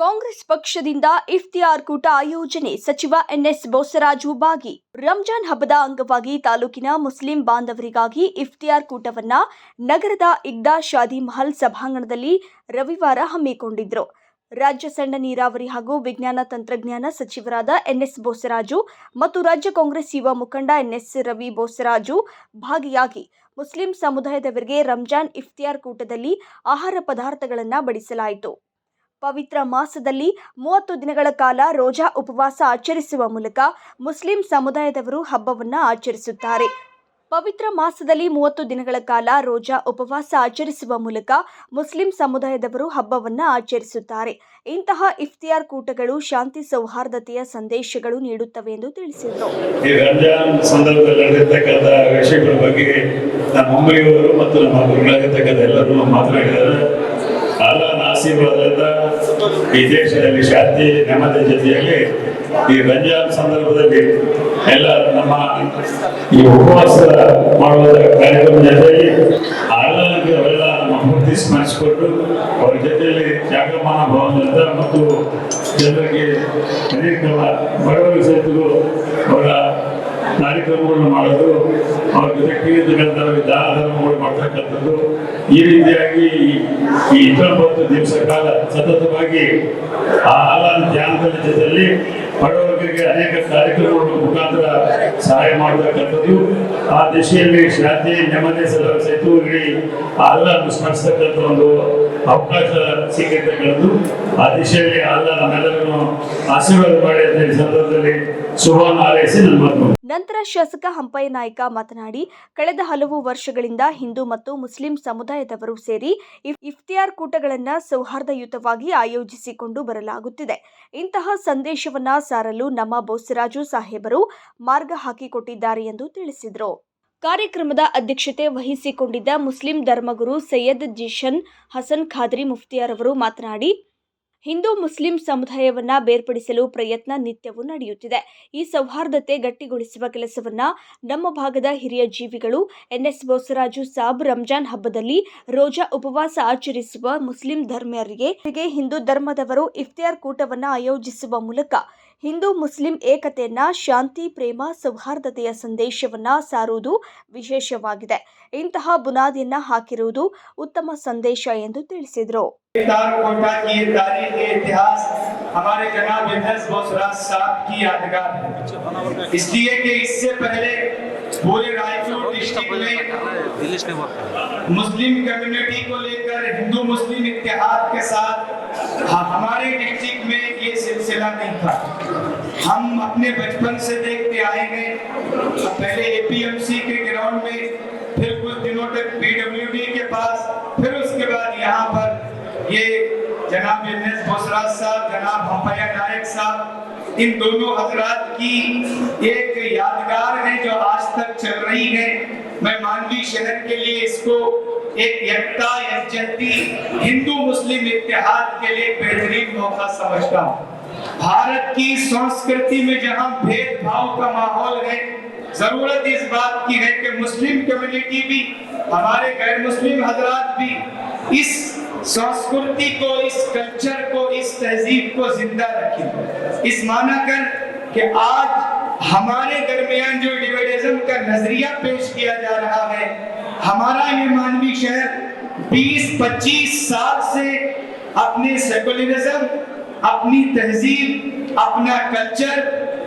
ಕಾಂಗ್ರೆಸ್ ಪಕ್ಷದಿಂದ ಇಫ್ತಿಯಾರ್ ಕೂಟ ಆಯೋಜನೆ, ಸಚಿವ ಎನ್ಎಸ್ ಬೋಸರಾಜು ಭಾಗಿ. ರಂಜಾನ್ ಹಬ್ಬದ ಅಂಗವಾಗಿ ತಾಲೂಕಿನ ಮುಸ್ಲಿಂ ಬಾಂಧವರಿಗಾಗಿ ಇಫ್ತಿಯಾರ್ ಕೂಟವನ್ನ ನಗರದ ಇಗ್ದಾ ಶಾದಿ ಮಹಲ್ ಸಭಾಂಗಣದಲ್ಲಿ ರವಿವಾರ ಹಮ್ಮಿಕೊಂಡಿದ್ರು. ರಾಜ್ಯ ಸಣ್ಣ ನೀರಾವರಿ ಹಾಗೂ ವಿಜ್ಞಾನ ತಂತ್ರಜ್ಞಾನ ಸಚಿವರಾದ ಎನ್ಎಸ್ ಬೋಸರಾಜು ಮತ್ತು ರಾಜ್ಯ ಕಾಂಗ್ರೆಸ್ ಯುವ ಮುಖಂಡ ಎನ್ಎಸ್ ರವಿ ಬೋಸರಾಜು ಭಾಗಿಯಾಗಿ ಮುಸ್ಲಿಂ ಸಮುದಾಯದವರಿಗೆ ರಂಜಾನ್ ಇಫ್ತಿಯಾರ್ ಕೂಟದಲ್ಲಿ ಆಹಾರ ಪದಾರ್ಥಗಳನ್ನು ಬಡಿಸಲಾಯಿತು. ಪವಿತ್ರ ಮಾಸದಲ್ಲಿ 30 ದಿನಗಳ ಕಾಲ ರೋಜಾ ಉಪವಾಸ ಆಚರಿಸುವ ಮೂಲಕ ಮುಸ್ಲಿಂ ಸಮುದಾಯದವರು ಹಬ್ಬವನ್ನು ಆಚರಿಸುತ್ತಾರೆ. ಪವಿತ್ರ ಮಾಸದಲ್ಲಿ 30 ದಿನಗಳ ಕಾಲ ರೋಜಾ ಉಪವಾಸ ಆಚರಿಸುವ ಮೂಲಕ ಮುಸ್ಲಿಂ ಸಮುದಾಯದವರು ಹಬ್ಬವನ್ನು ಆಚರಿಸುತ್ತಾರೆ. ಇಂತಹ ಇಫ್ತಿಯಾರ್ ಕೂಟಗಳು ಶಾಂತಿ ಸೌಹಾರ್ದತೆಯ ಸಂದೇಶಗಳು ನೀಡುತ್ತವೆ ಎಂದು ತಿಳಿಸಿದರು. ಈ ರಂಜಾನ್ ಸಂದರ್ಭದಲ್ಲಿ ನಡೆಯತಕ್ಕಂಥ ವಿಷಯಗಳ ಬಗ್ಗೆ ನಮ್ಮ ಮುಂಬೈಯವರು ಮತ್ತು ನಮ್ಮ ಗುರುಗಳಾಗಿರ್ತಕ್ಕಂಥ ಎಲ್ಲರೂ ಮಾತನಾಡಿದ್ದಾರೆ. ಅಲ್ಲಾಹನ ಆಶೀರ್ವಾದದಿಂದ ಈ ದೇಶದಲ್ಲಿ ಶಾಂತಿ ನೆಮ್ಮದಿ ಜೊತೆಯಲ್ಲಿ ಈ ರಂಜಾನ್ ಸಂದರ್ಭದಲ್ಲಿ ಎಲ್ಲ ನಮ್ಮ ಈ ಉಪವಾಸ ಮಾಡುವ ಕಾರ್ಯಕ್ರಮ ಜೊತೆಯಲ್ಲಿ ಅಲ್ಲಾಹನಿಗೆ ಅವೆಲ್ಲ ನಮ್ಮ ಪೂರ್ತಿ ಸ್ಮರಿಸಿಕೊಂಡು ಅವರ ಜೊತೆಯಲ್ಲಿ ಜಾಗಮಾನ ಭಾವದಿಂದ ಮತ್ತು ಜನರಿಗೆ ಅನೇಕ ಬಡವರ ಸಹಿತರು ಅವರ ಕಾರ್ಯಕ್ರಮಗಳನ್ನು ಮಾಡೋದು, ಅವ್ರ ಜೊತೆ ಕೀರ್ತಕ್ಕಂಥವ್ರಿಗೆ ದಾನ ಧರ್ಮಗಳು ಮಾಡ್ತಕ್ಕಂಥದ್ದು, ಈ ರೀತಿಯಾಗಿ ಈ 29 ದಿವಸ ಕಾಲ ಸತತವಾಗಿ ಆ ಅಲ್ಲಾಹನ ಧ್ಯಾನದ ಜೊತೆಯಲ್ಲಿ ಬಡವರಿಗೆ ಅನೇಕ ಕಾರ್ಯಕ್ರಮಗಳ ಮುಖಾಂತರ ಸಹಾಯ ಮಾಡತಕ್ಕಂಥದ್ದು, ಆ ದಿಶೆಯಲ್ಲಿ ಶಾಂತಿ ನೆಮ್ಮದಿ ಸಹಿತ ಇಡೀ ಅಲ್ಲಾಹನ್ನು ಸ್ಮರಿಸ್ತಕ್ಕಂಥ ಒಂದು ಅವಕಾಶ ಸಿಕ್ಕಿರ್ತಕ್ಕಂಥದ್ದು. ಆ ದಿಶೆಯಲ್ಲಿ ಅಲ್ಲಾಹ ನಮ್ಮೆಲ್ಲರನ್ನು ಆಶೀರ್ವಾದ ಮಾಡಿ ಅಂತ ಈ ಸಂದರ್ಭದಲ್ಲಿ ಶುಭವನ್ನು ಹಾರೈಸಿ ನನ್ನ ಮಾತು. ನಂತರ ಶಾಸಕ ಹಂಪಯ್ಯ ನಾಯ್ಕ ಮಾತನಾಡಿ, ಕಳೆದ ಹಲವು ವರ್ಷಗಳಿಂದ ಹಿಂದೂ ಮತ್ತು ಮುಸ್ಲಿಂ ಸಮುದಾಯದವರು ಸೇರಿ ಇಫ್ತಿಯಾರ್ ಕೂಟಗಳನ್ನು ಸೌಹಾರ್ದಯುತವಾಗಿ ಆಯೋಜಿಸಿಕೊಂಡು ಬರಲಾಗುತ್ತಿದೆ. ಇಂತಹ ಸಂದೇಶವನ್ನ ಸಾರಲು ನಮ್ಮ ಬೋಸರಾಜು ಸಾಹೇಬರು ಮಾರ್ಗ ಹಾಕಿಕೊಟ್ಟಿದ್ದಾರೆ ಎಂದು ತಿಳಿಸಿದರು. ಕಾರ್ಯಕ್ರಮದ ಅಧ್ಯಕ್ಷತೆ ವಹಿಸಿಕೊಂಡಿದ್ದ ಮುಸ್ಲಿಂ ಧರ್ಮಗುರು ಸೈಯದ್ ಜಿಶನ್ ಹಸನ್ ಖಾದ್ರಿ ಮುಫ್ತಿಯಾರವರು ಮಾತನಾಡಿ, ಹಿಂದೂ ಮುಸ್ಲಿಂ ಸಮುದಾಯವನ್ನ ಬೇರ್ಪಡಿಸಲು ಪ್ರಯತ್ನ ನಿತ್ಯವೂ ನಡೆಯುತ್ತಿದೆ. ಈ ಸೌಹಾರ್ದತೆ ಗಟ್ಟಿಗೊಳಿಸುವ ಕೆಲಸವನ್ನ ನಮ್ಮ ಭಾಗದ ಹಿರಿಯ ಜೀವಿಗಳು ಎನ್ಎಸ್ ಬೋಸರಾಜು ಸಾಬ್ ರಂಜಾನ್ ಹಬ್ಬದಲ್ಲಿ ರೋಜಾ ಉಪವಾಸ ಆಚರಿಸುವ ಮುಸ್ಲಿಂ ಧರ್ಮೀಯರಿಗೆ ಹಿಂದೂ ಧರ್ಮದವರು ಇಫ್ತಿಯಾರ್ ಕೂಟವನ್ನ ಆಯೋಜಿಸುವ ಮೂಲಕ ಹಿಂದೂ ಮುಸ್ಲಿಂ ಏಕತೆಯನ್ನ, ಶಾಂತಿ, ಪ್ರೇಮ, ಸೌಹಾರ್ದತೆಯ ಸಂದೇಶವನ್ನ ಸಾರುವುದು ವಿಶೇಷವಾಗಿದೆ. ಇಂತಹ ಬುನಾದಿಯನ್ನ ಹಾಕಿರುವುದು ಉತ್ತಮ ಸಂದೇಶ ಎಂದು ತಿಳಿಸಿದರು. हमारे जनाब एनएस बोसराज साहब की यादगार है, इसलिए कि इससे पहले पूरे रायचूर डिस्ट्रिक्ट में मुस्लिम कम्युनिटी को लेकर हिंदू मुस्लिम इत्तेहाद के साथ हमारे डिस्ट्रिक्ट में ये सिलसिला नहीं था. हम अपने बचपन से देखते आए हैं, पहले एपीएमसी के ग्राउंड में, फिर कुछ दिनों तक पीडब्ल्यूडी के पास, फिर उसके बाद यहाँ पर ये जनाब एनएस बोसराज साहब, जनाब हंपैया नायक साहब, इन दोनों हजरात की एक यादगार है जो आज तक चल रही है. मैं मानवी शहर के लिए इसको एक एकता, यकजहती, हिंदू मुस्लिम इत्तेहाद के लिए बेहतरीन मौका समझता हूँ. भारत की संस्कृति में जहाँ भेदभाव का माहौल है, जरूरत इस बात की है कि मुस्लिम कम्युनिटी भी, हमारे गैर मुस्लिम हजरात भी इस संस्कृति को, इस कल्चर को, इस तहजीब को जिंदा रखें. इस माना कर कि आज हमारे दरमियान जो डिवाइडिज्म का नजरिया पेश किया जा रहा है, हमारा ये मानवी शहर 20-25 साल से अपने सेकुलरिज्म, अपनी तहजीब, अपना कल्चर,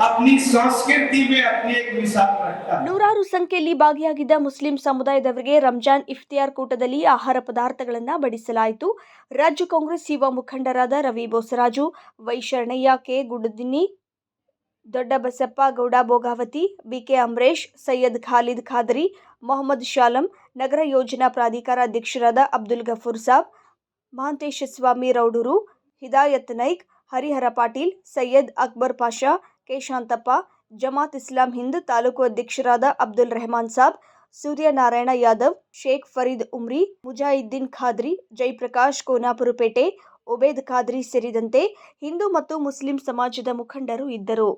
अपनी संस्कृति में अपनी एक मिसाल रखता है. ನೂರಾರು ಸಂಖ್ಯೆಯಲ್ಲಿ ಭಾಗಿಯಾಗಿದ್ದ ಮುಸ್ಲಿಂ ಸಮುದಾಯದವರಿಗೆ ರಂಜಾನ್ ಇಫ್ತಿಯಾರ್ ಕೂಟದಲ್ಲಿ ಆಹಾರ ಪದಾರ್ಥಗಳನ್ನು ಬಡಿಸಲಾಯಿತು. ರಾಜ್ಯ ಕಾಂಗ್ರೆಸ್ ಯುವ ಮುಖಂಡರಾದ ರವಿ ಬೋಸರಾಜು, ವೈಶರಣಯ್ಯ ಕೆ ಗುಡದಿನ್ನಿ, ದೊಡ್ಡ ಬಸಪ್ಪ ಗೌಡ ಭೋಗಾವತಿ, ಬಿಕೆ ಅಮರೇಶ್, ಸೈಯದ್ ಖಾಲಿದ್ ಖಾದ್ರಿ, ಮೊಹಮ್ಮದ್ ಶಾಲಂ, ನಗರ ಯೋಜನಾ ಪ್ರಾಧಿಕಾರ ಅಧ್ಯಕ್ಷರಾದ ಅಬ್ದುಲ್ ಗಫೂರ್ ಸಾಬ್, ಮಹಾಂತೇಶ ಸ್ವಾಮಿ ರೌಡೂರು, ಹಿದಾಯತ್ ನೈಕ್, ಹರಿಹರ ಪಾಟೀಲ್, ಸೈಯದ್ ಅಕ್ಬರ್ ಪಾಷಾ, ಕೆ ಶಾಂತಪ್ಪ, ಜಮಾತ್ ಇಸ್ಲಾಂ ಹಿಂದ್ ತಾಲೂಕು ಅಧ್ಯಕ್ಷರಾದ ಅಬ್ದುಲ್ ರೆಹಮಾನ್ ಸಾಬ್, ಸೂರ್ಯನಾರಾಯಣ ಯಾದವ್, ಶೇಖ್ ಫರೀದ್ ಉಮ್ರಿ, ಮುಜಾಹಿದ್ದೀನ್ ಖಾದ್ರಿ, ಜಯಪ್ರಕಾಶ್ ಕೋನಾಪುರಪೇಟೆ, ಒಬೇದ್ ಖಾದ್ರಿ ಸೇರಿದಂತೆ ಹಿಂದೂ ಮತ್ತು ಮುಸ್ಲಿಂ ಸಮಾಜದ ಮುಖಂಡರು ಇದ್ದರು.